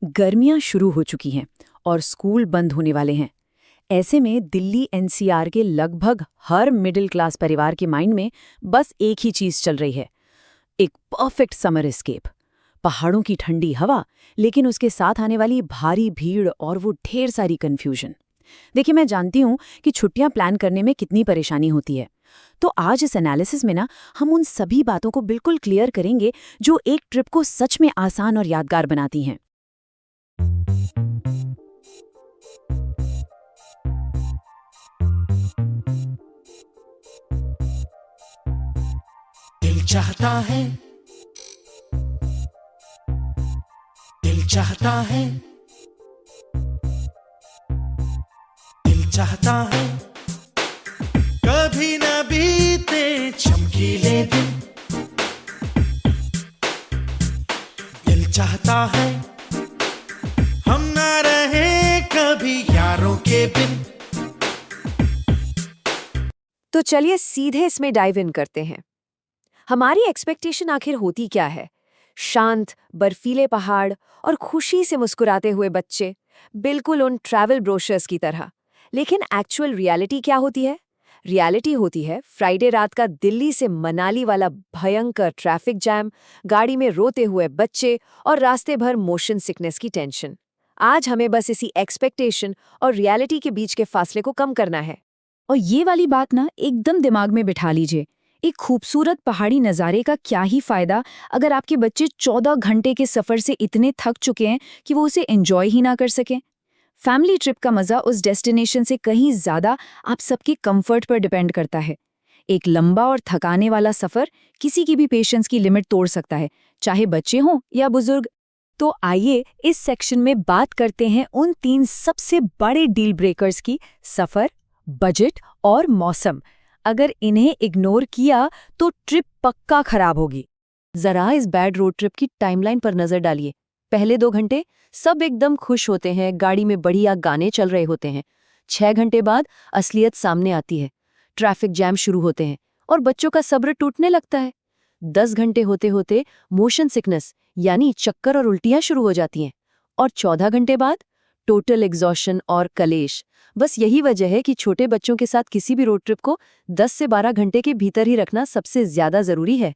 गर्मियां शुरू हो चुकी हैं और स्कूल बंद होने वाले हैं। ऐसे में दिल्ली एनसीआर के लगभग हर मिडिल क्लास परिवार के माइंड में बस एक ही चीज चल रही है, एक परफेक्ट समर एस्केप। पहाड़ों की ठंडी हवा, लेकिन उसके साथ आने वाली भारी भीड़ और वो ढेर सारी कन्फ्यूजन। देखिए, मैं जानती हूँ कि छुट्टियां प्लान करने में कितनी परेशानी होती है। तो आज इस एनालिसिस में हम उन सभी बातों को बिल्कुल क्लियर करेंगे जो एक ट्रिप को सच में आसान और यादगार बनाती हैं। दिल चाहता है, दिल चाहता है, दिल चाहता है, कभी न बीते चमकीले दिन। दिल चाहता है, हम ना रहे कभी यारों के बिन। तो चलिए सीधे इसमें डाइव इन करते हैं। हमारी एक्सपेक्टेशन आखिर होती क्या है? शांत, बर्फीले पहाड़ और खुशी से मुस्कुराते हुए बच्चे, बिल्कुल उन ट्रैवल ब्रोशर्स की तरह। लेकिन एक्चुअल रियलिटी क्या होती है? रियलिटी होती है फ्राइडे रात का दिल्ली से मनाली वाला भयंकर ट्रैफिक जैम, गाड़ी में रोते हुए बच्चे और रास्ते भर मोशन सिकनेस की टेंशन। आज हमें बस इसी एक्सपेक्टेशन और रियलिटी के बीच के फासले को कम करना है। और ये वाली बात एकदम दिमाग में बिठा लीजिए। एक खूबसूरत पहाड़ी नज़ारे का क्या ही फायदा अगर आपके बच्चे 14 घंटे के सफ़र से इतने थक चुके हैं कि वो उसे एंजॉय ही ना कर सकें। फैमिली ट्रिप का मज़ा उस डेस्टिनेशन से कहीं ज़्यादा आप सबके कंफर्ट पर डिपेंड करता है। एक लंबा और थकाने वाला सफ़र किसी की भी पेशेंस की लिमिट तोड़ सकता है, चाहे बच्चे हों या बुजुर्ग। तो आइए इस सेक्शन में बात करते हैं उन 3 सबसे बड़े डील ब्रेकर्स की: सफ़र, बजट और मौसम। अगर इन्हें इग्नोर किया तो ट्रिप पक्का खराब होगी। जरा इस बैड रोड ट्रिप की टाइमलाइन पर नजर डालिए। पहले 2 घंटे सब एकदम खुश होते हैं, गाड़ी में बढ़िया गाने चल रहे होते हैं। 6 घंटे बाद असलियत सामने आती है, ट्रैफिक जैम शुरू होते हैं और बच्चों का सब्र टूटने लगता है। 10 घंटे होते होते मोशन सिकनेस यानी चक्कर और उल्टियां शुरू हो जाती हैं और 14 घंटे बाद टोटल एग्जॉशन और कलेश। बस यही वजह है कि छोटे बच्चों के साथ किसी भी रोड ट्रिप को 10 से 12 घंटे के भीतर ही रखना सबसे ज्यादा जरूरी है।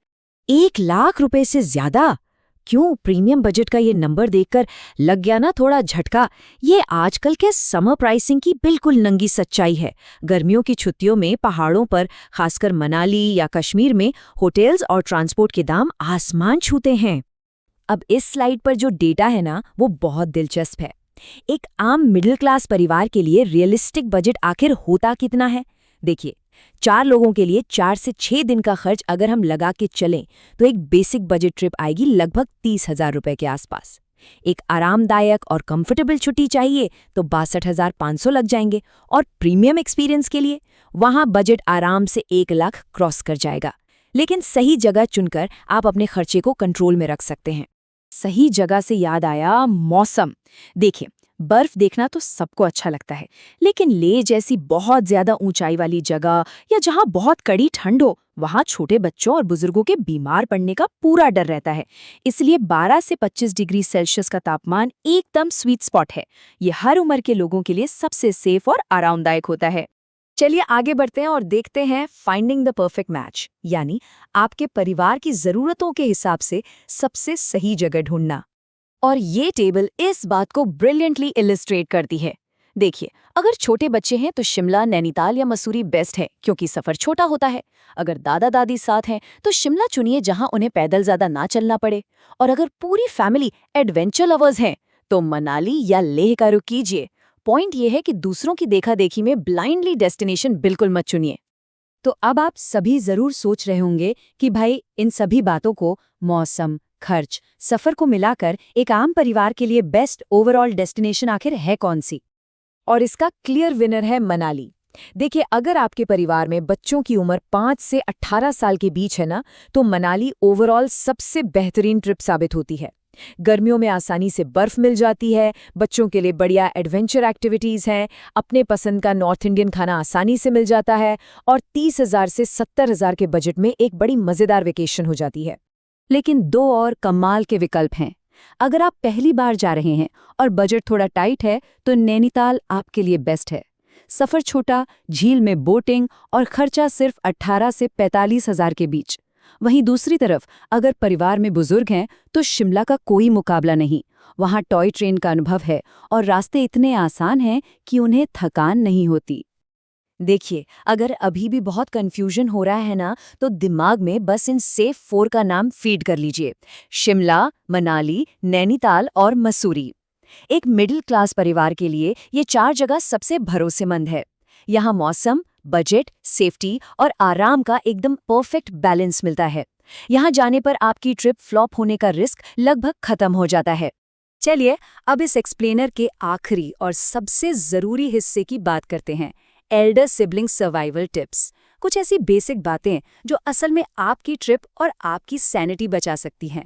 1 लाख रुपए से ज्यादा? क्यों? प्रीमियम बजट का ये नंबर देखकर लग गया ना थोड़ा झटका। ये आजकल के समर प्राइसिंग की बिल्कुल नंगी सच्चाई है। गर्मियों की छुट्टियों में पहाड़ों पर, खासकर मनाली या कश्मीर में, होटल्स और ट्रांसपोर्ट के दाम आसमान छूते हैं। अब इस स्लाइड पर जो डेटा है वो बहुत दिलचस्प है। एक आम मिडिल क्लास परिवार के लिए रियलिस्टिक बजट आखिर होता कितना है? देखिए, 4 लोगों के लिए 4 से 6 दिन का खर्च अगर हम लगा के चलें तो एक बेसिक बजट ट्रिप आएगी लगभग 30,000 रुपए के आसपास। एक आरामदायक और कंफर्टेबल छुट्टी चाहिए तो 62,500 लग जाएंगे, और प्रीमियम एक्सपीरियंस के लिए वहां बजट आराम से 1 लाख क्रॉस कर जाएगा। लेकिन सही जगह चुनकर आप अपने खर्चे को कंट्रोल में रख सकते हैं। सही जगह से याद आया, मौसम। देखिए, बर्फ देखना तो सबको अच्छा लगता है, लेकिन लेह जैसी बहुत ज्यादा ऊंचाई वाली जगह या जहां बहुत कड़ी ठंड हो, वहां छोटे बच्चों और बुजुर्गों के बीमार पड़ने का पूरा डर रहता है। इसलिए 12 से 25 डिग्री सेल्सियस का तापमान एकदम स्वीट स्पॉट है। ये हर उम्र के लोगों के लिए सबसे सेफ और आरामदायक होता है। चलिए आगे बढ़ते हैं और देखते हैं फाइंडिंग द परफेक्ट मैच, यानी आपके परिवार की जरूरतों के हिसाब से सबसे सही जगह ढूंढना। और ये टेबल इस बात को ब्रिलियंटली इलिस्ट्रेट करती है। देखिए, अगर छोटे बच्चे हैं तो शिमला, नैनीताल या मसूरी बेस्ट है, क्योंकि सफर छोटा होता है। अगर दादा दादी साथ हैं तो शिमला चुनिए, जहां उन्हें पैदल ज्यादा ना चलना पड़े। और अगर पूरी फैमिली एडवेंचर लवर्स हैं तो मनाली या लेह का रुख कीजिए। पॉइंट ये है कि दूसरों की देखा देखी में ब्लाइंडली डेस्टिनेशन बिल्कुल मत चुनिए। तो अब आप सभी जरूर सोच रहे होंगे कि भाई, इन सभी बातों को, मौसम, खर्च, सफर को मिलाकर एक आम परिवार के लिए बेस्ट ओवरऑल डेस्टिनेशन आखिर है कौन सी? और इसका क्लियर विनर है मनाली। देखिए, अगर आपके परिवार में बच्चों की उम्र 5 से 18 साल के बीच है तो मनाली ओवरऑल सबसे बेहतरीन ट्रिप साबित होती है। गर्मियों में आसानी से बर्फ मिल जाती है, बच्चों के लिए बढ़िया एडवेंचर एक्टिविटीज़ हैं, अपने पसंद का नॉर्थ इंडियन खाना आसानी से मिल जाता है, और 30,000 से 70,000 के बजट में एक बड़ी मज़ेदार वेकेशन हो जाती है। लेकिन 2 और कमाल के विकल्प हैं। अगर आप पहली बार जा रहे हैं और बजट थोड़ा टाइट है तो नैनीताल आपके लिए बेस्ट है। सफ़र छोटा, झील में बोटिंग और खर्चा सिर्फ 18 से 45 हज़ार के बीच। वहीं दूसरी तरफ अगर परिवार में बुजुर्ग हैं तो शिमला का कोई मुकाबला नहीं। वहाँ टॉय ट्रेन का अनुभव है और रास्ते इतने आसान हैं कि उन्हें थकान नहीं होती। देखिए, अगर अभी भी बहुत कंफ्यूजन हो रहा है ना, तो दिमाग में बस इन सेफ 4 का नाम फीड कर लीजिए। शिमला, मनाली, नैनीताल और मसूरी। एक मिडिल क्लास परिवार के लिए ये 4 जगह सबसे भरोसेमंद है। यहाँ मौसम, बजट, सेफ्टी और आराम का एकदम परफेक्ट बैलेंस मिलता है। यहाँ जाने पर आपकी ट्रिप फ्लॉप होने का रिस्क लगभग खत्म हो जाता है। चलिए, अब इस एक्सप्लेनर के आखिरी और सबसे ज़रूरी हिस्से की बात करते हैं, एल्डर सिबलिंग सर्वाइवल टिप्स। कुछ ऐसी बेसिक बातें जो असल में आपकी ट्रिप और आपकी सैनिटी बचा सकती हैं।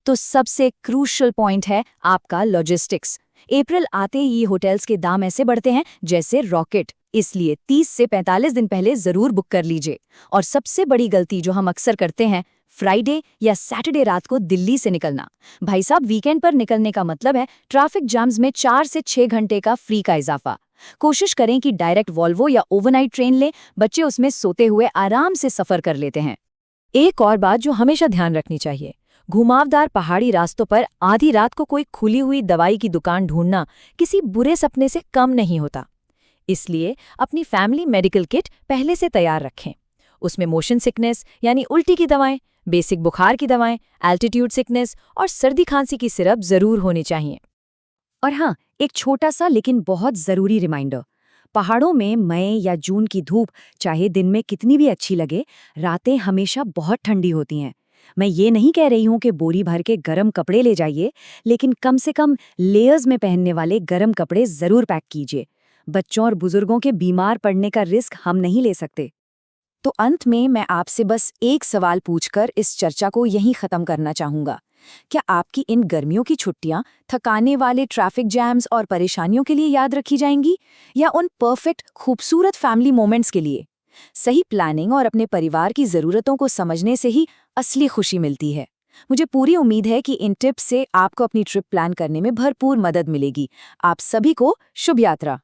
तो सबसे क्रूशियल पॉइंट है आपका लॉजिस्टिक्स। अप्रैल आते ही होटल्स के दाम ऐसे बढ़ते हैं जैसे रॉकेट, इसलिए 30 से 45 दिन पहले ज़रूर बुक कर लीजिए। और सबसे बड़ी गलती जो हम अक्सर करते हैं, फ्राइडे या सैटरडे रात को दिल्ली से निकलना। भाई साहब, वीकेंड पर निकलने का मतलब है ट्रैफिक जाम्स में 4 से 6 घंटे का फ्री का इजाफा। कोशिश करें कि डायरेक्ट वॉल्वो या ओवरनाइट ट्रेन लें, बच्चे उसमें सोते हुए आराम से सफ़र कर लेते हैं। एक और बात जो हमेशा ध्यान रखनी चाहिए, घुमावदार पहाड़ी रास्तों पर आधी रात को कोई खुली हुई दवाई की दुकान ढूंढना किसी बुरे सपने से कम नहीं होता। इसलिए अपनी फैमिली मेडिकल किट पहले से तैयार रखें। उसमें मोशन सिकनेस यानी उल्टी की दवाएं, बेसिक बुखार की दवाएं, एल्टीट्यूड सिकनेस और सर्दी खांसी की सिरप जरूर होनी चाहिए। और हाँ, एक छोटा सा लेकिन बहुत ज़रूरी रिमाइंडर, पहाड़ों में मई या जून की धूप चाहे दिन में कितनी भी अच्छी लगे, रातें हमेशा बहुत ठंडी होती हैं। मैं ये नहीं कह रही हूँ कि बोरी भर के गर्म कपड़े ले जाइए, लेकिन कम से कम लेयर्स में पहनने वाले गर्म कपड़े ज़रूर पैक कीजिए। बच्चों और बुजुर्गों के बीमार पड़ने का रिस्क हम नहीं ले सकते। तो अंत में मैं आपसे बस एक सवाल पूछकर इस चर्चा को यहीं ख़त्म करना चाहूँगा। क्या आपकी इन गर्मियों की छुट्टियाँ थकाने वाले ट्रैफिक जैम्स और परेशानियों के लिए याद रखी जाएंगी, या उन परफेक्ट खूबसूरत फैमिली मोमेंट्स के लिए? सही प्लानिंग और अपने परिवार की ज़रूरतों को समझने से ही असली खुशी मिलती है। मुझे पूरी उम्मीद है कि इन टिप्स से आपको अपनी ट्रिप प्लान करने में भरपूर मदद मिलेगी। आप सभी को शुभ यात्रा।